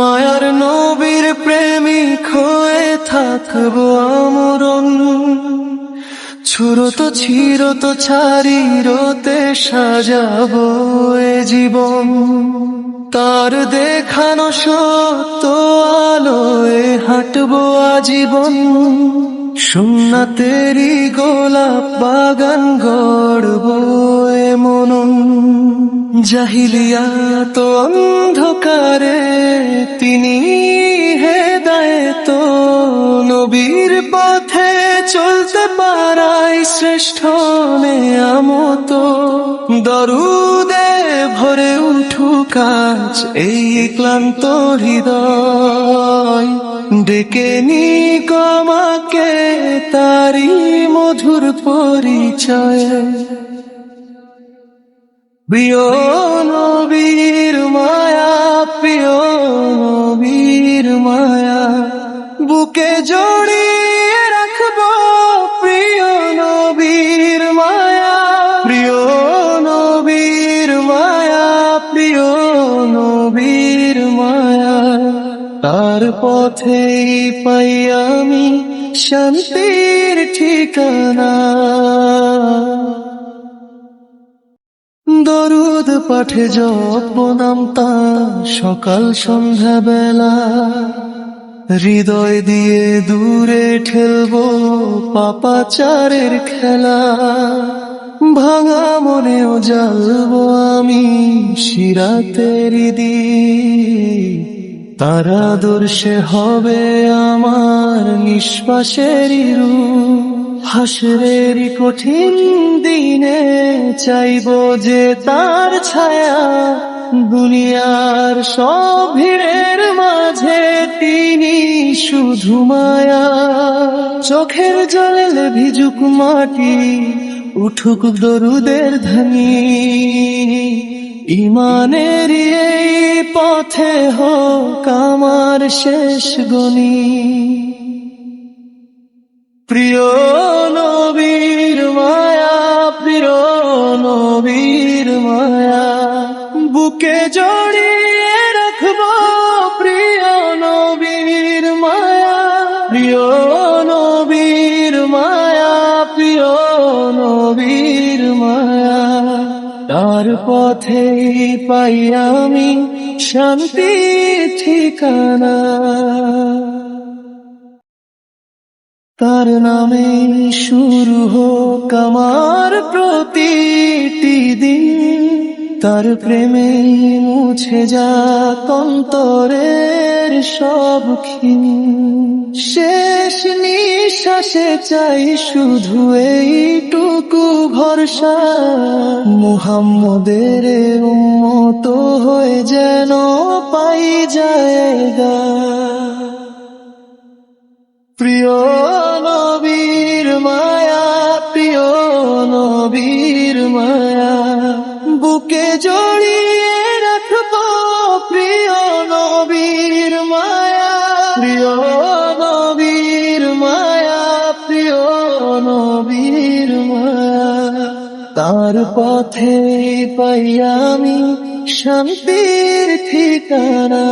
মায়ার নবীর প্রেমিক হয়ে থাকবো আমরণ, ছুরত ছিরত ছাড়িরতে সাজাবো এ জীবন। তার দেখানো সত্য আলোয় হাঁটবো আজীবন, সুন্নাতেরই গোলাপ বাগান গড়বো এ মনন। জাহিলিয়াত অন্ধকারে তিনি হেদায়েত, নবীর পথে চলতে পারাই শ্রেষ্ঠ নেয়ামত। দরুদে ভরে উঠুক আজ এই ক্লান্ত হৃদয়, ডেকে নিক আমাকে তারি মধুর পরিচয়। প্রিয় নবীর মায়া, প্রিয় নবীর মায়া, বুকে জড়িয়ে রাখবো প্রিয় নবীর মায়া। প্রিয় নবীর মায়া, প্রিয় নবীর মায়া, তার পথেই পাই আমি শান্তির ঠিকানা। দরুদ পাঠে জপবো নাম তার সকাল সন্ধ্যা বেলা, হৃদয় দিয়ে দূরে ঠেলবো পাপাচারের খেলা। ভাঙা মনেও জ্বালবো আমি সিরাতের দ্বীপ, তার আদর্শে হবে আমার নিঃশ্বাসেরই রূপ। হাসরের কঠিন দিনে চাইবো যে তার ছায়া, দুনিয়ার সব ভিড়ের মাঝে তিনি শুধু মায়া। চোখের জলে ভিজুক মাটি, উঠুক দরুদের ধ্বনি, ইমানের এই পথে হোক আমার শেষ গনি। প্রিয় নবীর মায়া, প্রিয় নবীর মায়া, বুকে জড়িয়ে রাখবো প্রিয় নবীর মায়া। প্রিয় নবীর মায়া, প্রিয় নবীর মায়া, তার পথেই পাই আমি শান্তির ঠিকানা। তার নামে শুরু হোক আমার প্রতিটি দিন, তার প্রেমে মুছে যাক অন্তরের সব ক্ষীণ। শেষ নিঃশ্বাসে চাই শুধু এইটুকু ভরসা, মুহাম্মদের উম্মত হয়ে যেন পাই জায়গা। প্রিয় নবীর মায়া, প্রিয় নবীর মায়া, বুকে জড়িয়ে রাখবো প্রিয় নবীর মায়া। প্রিয় নবীর মায়া, প্রিয় নবীর মায়া, তার পথে পাই আমি শান্তির ঠিকানা।